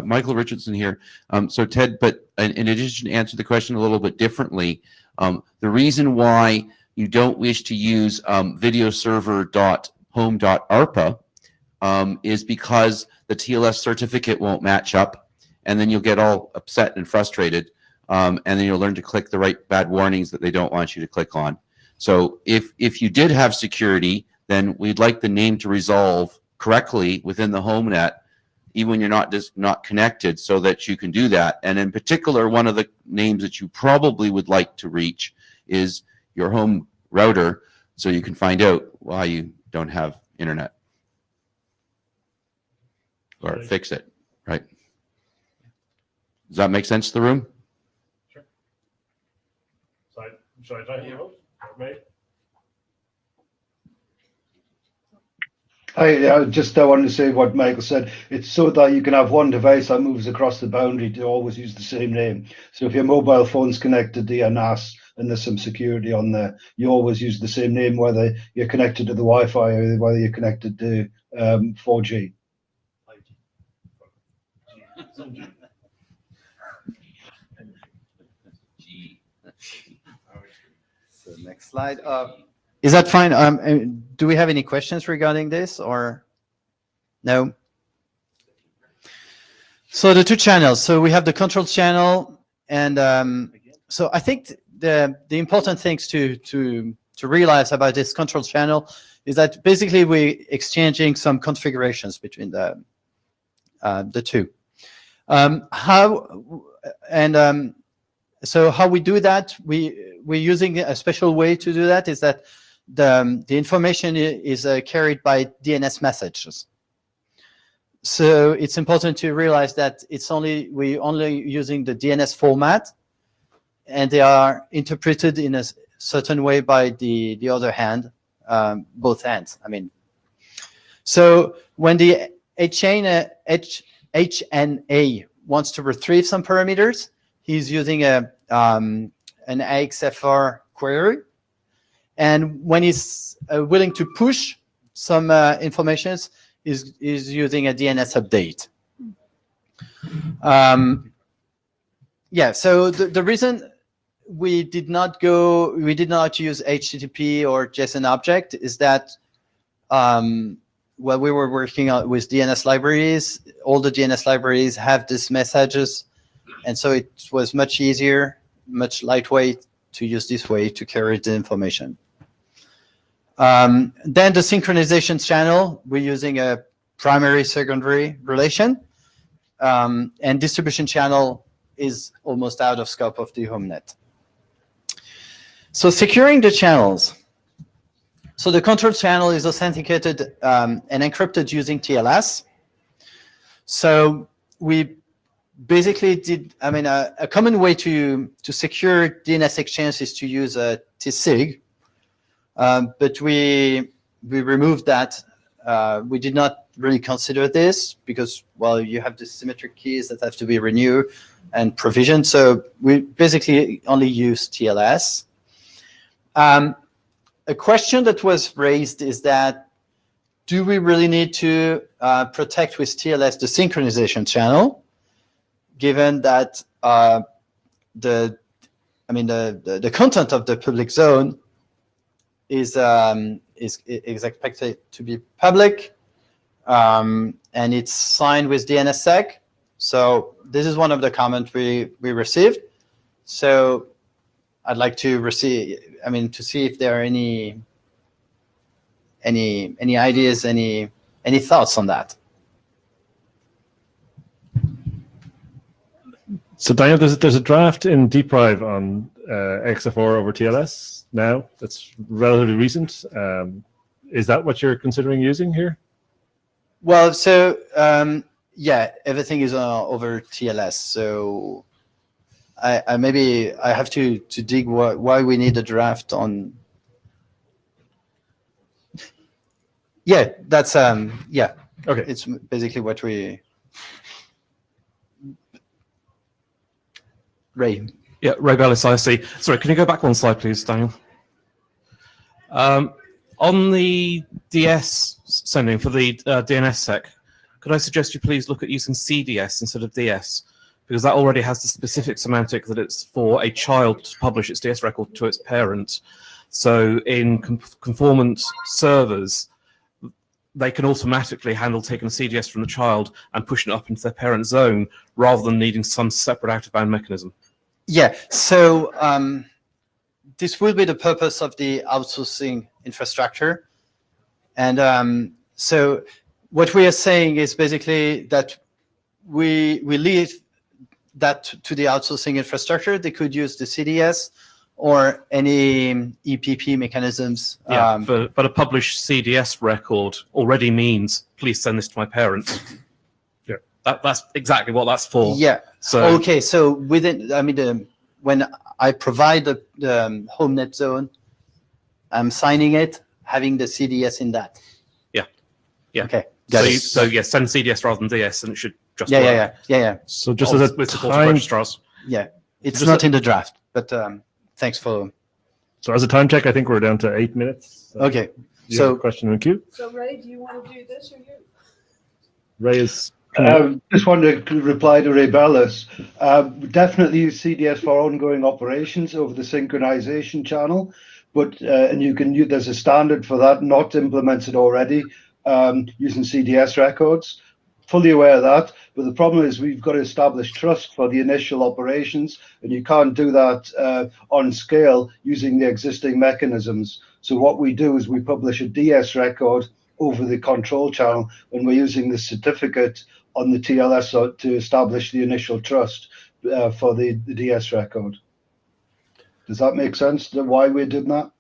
Michael Richardson here. So Ted, but in addition to answer the question a little bit differently, the reason why you don't wish to use videoserver.home.arpa is because the TLS certificate won't match up, and then you'll get all upset and frustrated, and then you'll learn to click the right bad warnings that they don't want you to click on. So if you did have security, then we'd like the name to resolve correctly within the HomeNet, even when you're not connected, so that you can do that. And in particular, one of the names that you probably would like to reach is your home router, so you can find out why you don't have internet. Or fix it, right? Does that make sense to the room? Sure. Should I try to vote? I just wanted to say what Michael said. It's so that you can have one device that moves across the boundary to always use the same name. So if your mobile phone's connected to your NAS and there's some security on there, you always use the same name, whether you're connected to the Wi-Fi or whether you're connected to 4G. So next slide. Is that fine? Do we have any questions regarding this or no? So the two channels. So we have the control channel, and so I think the important things to realize about this control channel is that basically we're exchanging some configurations between the two. So how we do that? We're using a special way to do that. Is that the information is carried by DNS messages. So it's important to realize that we're only using the DNS format, and they are interpreted in a certain way by the other hand, both hands. I mean, so when the HNA wants to retrieve some parameters, he's using an AXFR query. And when he's willing to push some informations, is using a DNS update. So the reason we did not use HTTP or JSON object is that while we were working with DNS libraries, all the DNS libraries have these messages, and so it was much easier, much lightweight to use this way to carry the information. Then the synchronization channel, we're using a primary-secondary relation, and distribution channel is almost out of scope of the HomeNet. So securing the channels. So the control channel is authenticated and encrypted using TLS. So we basically did, a common way to secure DNS exchange is to use a TSIG, but we removed that. We did not really consider this because, well, you have the symmetric keys that have to be renewed and provisioned. So we basically only use TLS. A question that was raised is that, do we really need to protect with TLS the synchronization channel, given that the content of the public zone is expected to be public, and it's signed with DNSSEC. So this is one of the comments we received. So I'd like to see if there are any ideas, any thoughts on that. So Daniel, there's a draft in Deprive on XFR over TLS now. That's relatively recent. Is that what you're considering using here? Well, so yeah, everything is over TLS. So I maybe I have to dig why we need a draft on. Yeah, that's yeah. Okay. It's basically what we. Ray. Yeah, Ray Bellis, I see. Sorry, can you go back one slide, please, Daniel? On the DS sending for the DNSSEC, could I suggest you please look at using CDS instead of DS? Because that already has the specific semantic that it's for a child to publish its DS record to its parent. So in conformant servers, they can automatically handle taking a CDS from the child and pushing it up into their parent zone rather than needing some separate out-of-band mechanism. Yeah, so this will be the purpose of the outsourcing infrastructure. And so what we are saying is basically that we leave that to the outsourcing infrastructure. They could use the CDS or any EPP mechanisms. Yeah, but a published CDS record already means, please send this to my parents. Yeah, that's exactly what that's for. Yeah. So okay, so within, when I provide the HOMENET zone, I'm signing it, having the CDS in that. Yeah. Yeah. Okay. So yeah, send CDS rather than DS, and it should just yeah, work. yeah. So just as a with support of time, registrars. Yeah, it's Just not a- in the draft, but thanks for. so as a time check, I think we're down to 8 minutes. Okay, You so have a question in queue. So Ray, do you want to do this or you? Ray is. Just wanted to reply to Ray Bellis. Definitely use CDS for ongoing operations over the synchronization channel, but and you can use, there's a standard for that, not implemented already, using CDS records. Fully aware of that, but the problem is we've got to establish trust for the initial operations, and you can't do that on scale using the existing mechanisms. So what we do is we publish a DS record over the control channel when we're using the certificate on the TLS to establish the initial trust for the DS record. Does that make sense to why we did that?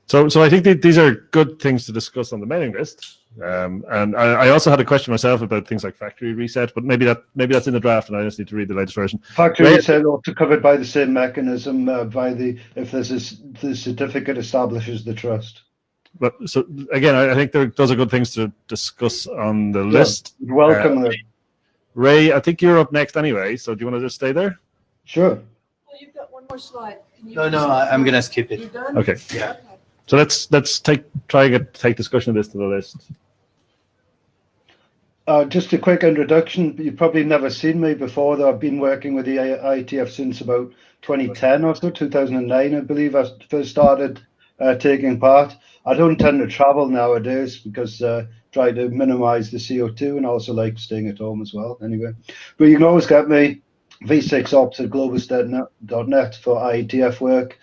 So I think these are good things to discuss on the mailing list. And I also had a question myself about things like factory reset, but maybe that's in the draft, and I just need to read the latest version. Factory reset also covered by the same mechanism if the certificate establishes the trust. But so again, I think those are good things to discuss on the list. Welcome them. Ray, I think you're up next anyway, so do you want to just stay there? Sure. Well, you've got one more slide. Can you No, I'm gonna skip it. You done? Okay. Yeah. So let's try and take discussion of this to the list. Just a quick introduction. You've probably never seen me before, though I've been working with the IETF since about 2010 or so, 2009, I believe I first started taking part. I don't tend to travel nowadays because try to minimize the CO2 and also like staying at home as well. Anyway, but you can always get me v6ops@globus.net for IETF work.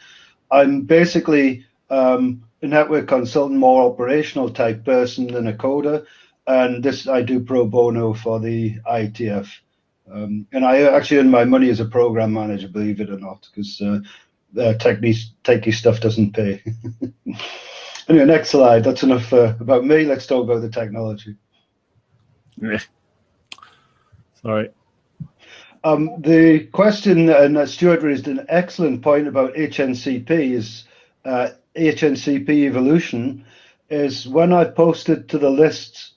I'm basically a network consultant, more operational type person than a coder. And this I do pro bono for the IETF. And I actually earn my money as a program manager, believe it or not, because techie stuff doesn't pay. Anyway, next slide. That's enough about me. Let's talk about the technology. Sorry. The question, and Stuart raised an excellent point about HNCP, is HNCP evolution is when I posted to the list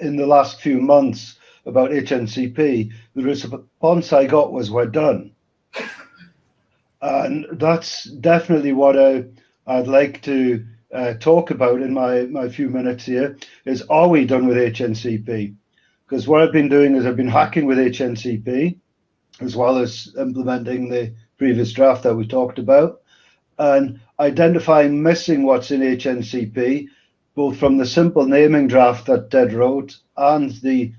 in the last few months about HNCP, the response I got was, "We're done." And that's definitely what I'd like to talk about in my few minutes here, is are we done with HNCP? Because what I've been doing is I've been hacking with HNCP, as well as implementing the previous draft that we talked about, and identifying missing what's in HNCP, both from the simple naming draft that Ted wrote and the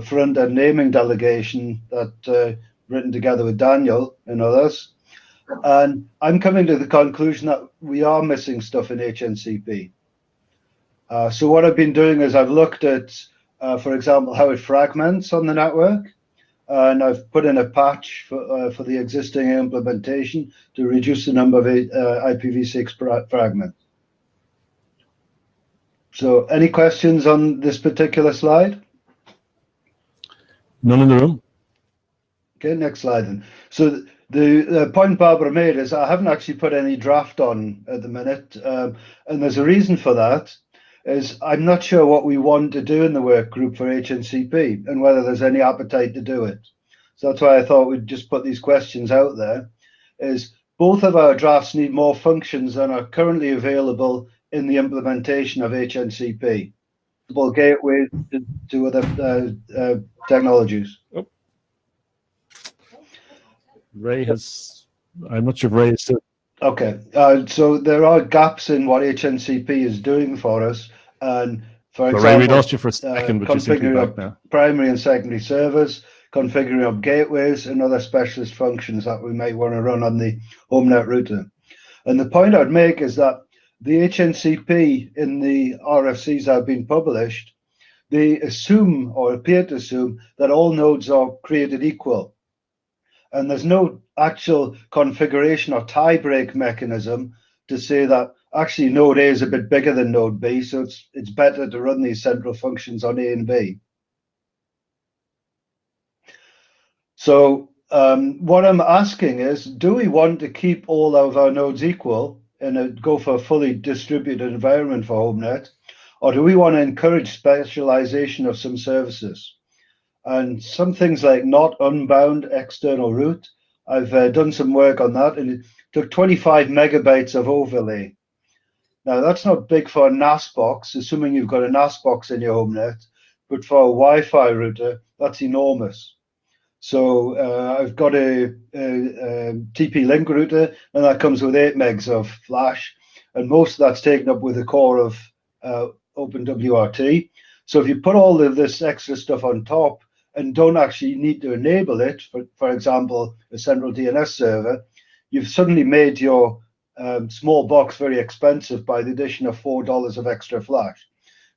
front-end naming delegation that written together with Daniel and others. And I'm coming to the conclusion that we are missing stuff in HNCP. So what I've been doing is I've looked at, for example, how it fragments on the network, and I've put in a patch for the existing implementation to reduce the number of IPv6 fragments. So any questions on this particular slide? None in the room. Okay, next slide then. So the point Barbara made is I haven't actually put any draft on at the minute, and there's a reason for that. Is I'm not sure what we want to do in the work group for HNCP and whether there's any appetite to do it. So that's why I thought we'd just put these questions out there. Is both of our drafts need more functions than are currently available in the implementation of HNCP, gateway to other technologies. Oh. Ray has, I'm not sure if Ray is still. Okay, so there are gaps in what HNCP is doing for us, and for example, Ray, we lost you for a second, but you seem to be back now. Primary and secondary servers, configuring up gateways, and other specialist functions that we might want to run on the HomeNet router. And the point I'd make is that the HNCP in the RFCs that have been published, they assume or appear to assume that all nodes are created equal. And there's no actual configuration or tie-break mechanism to say that actually node A is a bit bigger than node B, so it's better to run these central functions on A and B. So what I'm asking is, do we want to keep all of our nodes equal and go for a fully distributed environment for HomeNet, or do we want to encourage specialization of some services? And some things like not unbound external route, I've done some work on that, and it took 25 megabytes of overlay. Now, that's not big for a NAS box, assuming you've got a NAS box in your HomeNet, but for a Wi-Fi router, that's enormous. So I've got a TP-Link router, and that comes with 8 megs of flash, and most of that's taken up with the core of OpenWRT. So if you put all of this extra stuff on top, and don't actually need to enable it, for example, a central DNS server, you've suddenly made your small box very expensive by the addition of $4 of extra flash,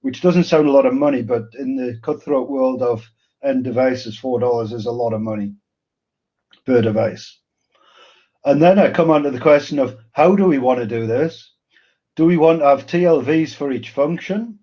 which doesn't sound a lot of money, but in the cutthroat world of end devices, $4 is a lot of money per device. And then I come on to the question of how do we want to do this? Do we want to have TLVs for each function?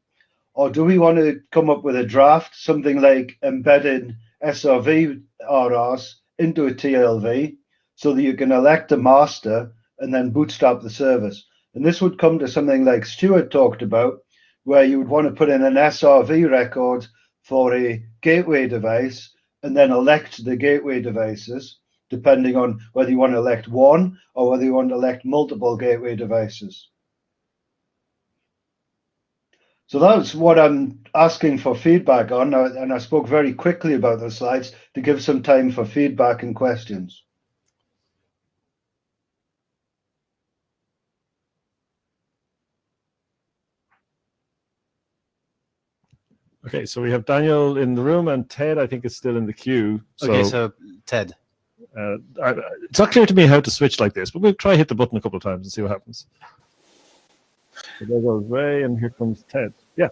Or do we want to come up with a draft, something like embedded SRV RRs into a TLV so that you can elect a master and then bootstrap the service? And this would come to something like Stuart talked about, where you would want to put in an SRV record for a gateway device and then elect the gateway devices, depending on whether you want to elect one or whether you want to elect multiple gateway devices. So that's what I'm asking for feedback on, and I spoke very quickly about the slides to give some time for feedback and questions. Okay, so we have Daniel in the room, and Ted, I think, is still in the queue. Okay, so Ted. It's not clear to me how to switch like this, but we'll try hit the button a couple of times and see what happens. So there goes Ray, and here comes Ted. Yeah.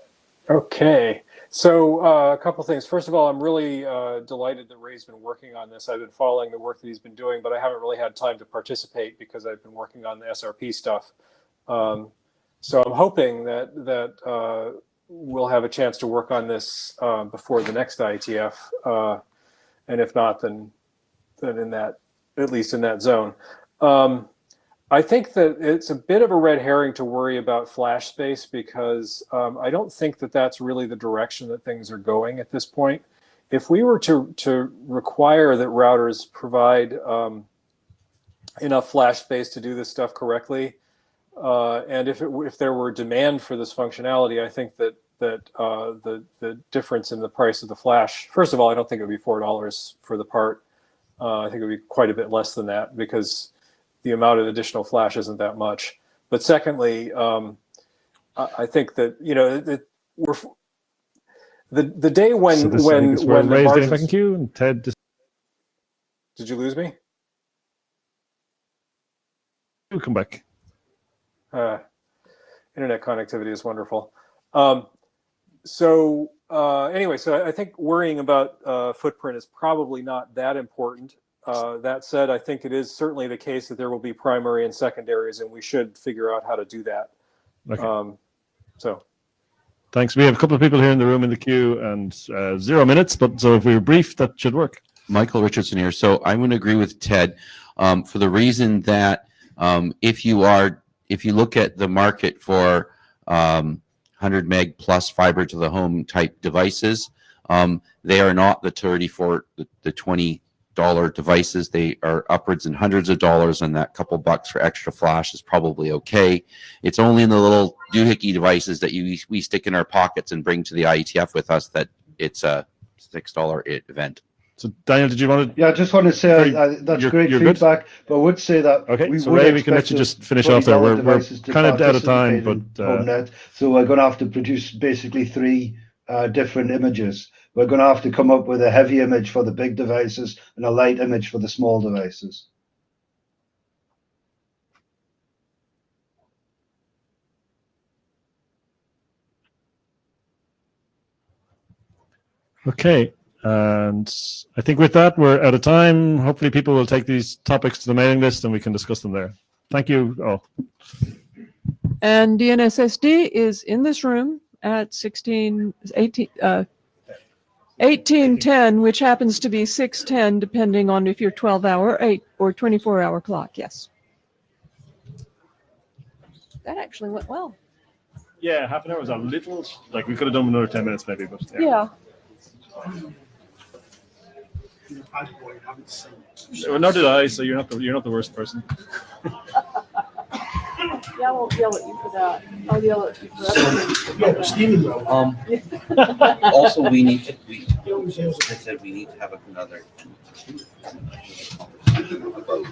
Okay. So a couple things. First of all, I'm really delighted that Ray's been working on this. I've been following the work that he's been doing, but I haven't really had time to participate because I've been working on the SRP stuff. So I'm hoping that we'll have a chance to work on this before the next IETF, and if not, then in that, at least in that zone. I think that it's a bit of a red herring to worry about flash space because I don't think that that's really the direction that things are going at this point. If we were to require that routers provide enough flash space to do this stuff correctly, and if there were demand for this functionality, I think that the difference in the price of the flash, first of all, I don't think it would be $4 for the part. I think it would be quite a bit less than that because the amount of additional flash isn't that much. But secondly, I think that we're the day when So this, I think, is where Ray's getting back in queue and Ted. Did you lose me? You come back. Internet connectivity is wonderful. Anyway, so I think worrying about footprint is probably not that important. That said, I think it is certainly the case that there will be primary and secondaries, and we should figure out how to do that. Okay. So. Thanks. We have a couple of people here in the room in the queue and 0 minutes, but so if we were brief, that should work. Michael Richardson here. So I'm going to agree with Ted for the reason that if you look at the market for 100 meg plus fiber to the home type devices, they are not the 30 for the $20 devices. They are upwards in hundreds of dollars, and that couple bucks for extra flash is probably okay. It's only in the little doohickey devices that we stick in our pockets and bring to the IETF with us that it's a $6 event. So Daniel, did you want to? Yeah, I just want to say that's great feedback, but I would say that so Ray, we can let you just finish off there. We're kind of out of time, but HomeNet, so we're going to have to produce basically 3 different images. We're going to have to come up with a heavy image for the big devices and a light image for the small devices. Okay. And I think with that, we're out of time. Hopefully people will take these topics to the mailing list and we can discuss them there. Thank you all. And DNSSD is in this room at 1810, which happens to be 6:10, depending on if you're 12-hour, 8 or 24-hour clock. Yes. That actually went well. Yeah, half an hour was a little, like we could have done another 10 minutes maybe, but Yeah. Well, nor did I, so you're not the worst person. Yeah, I won't yell at you for that. I'll yell at you for that. Also, we need to have another conversation about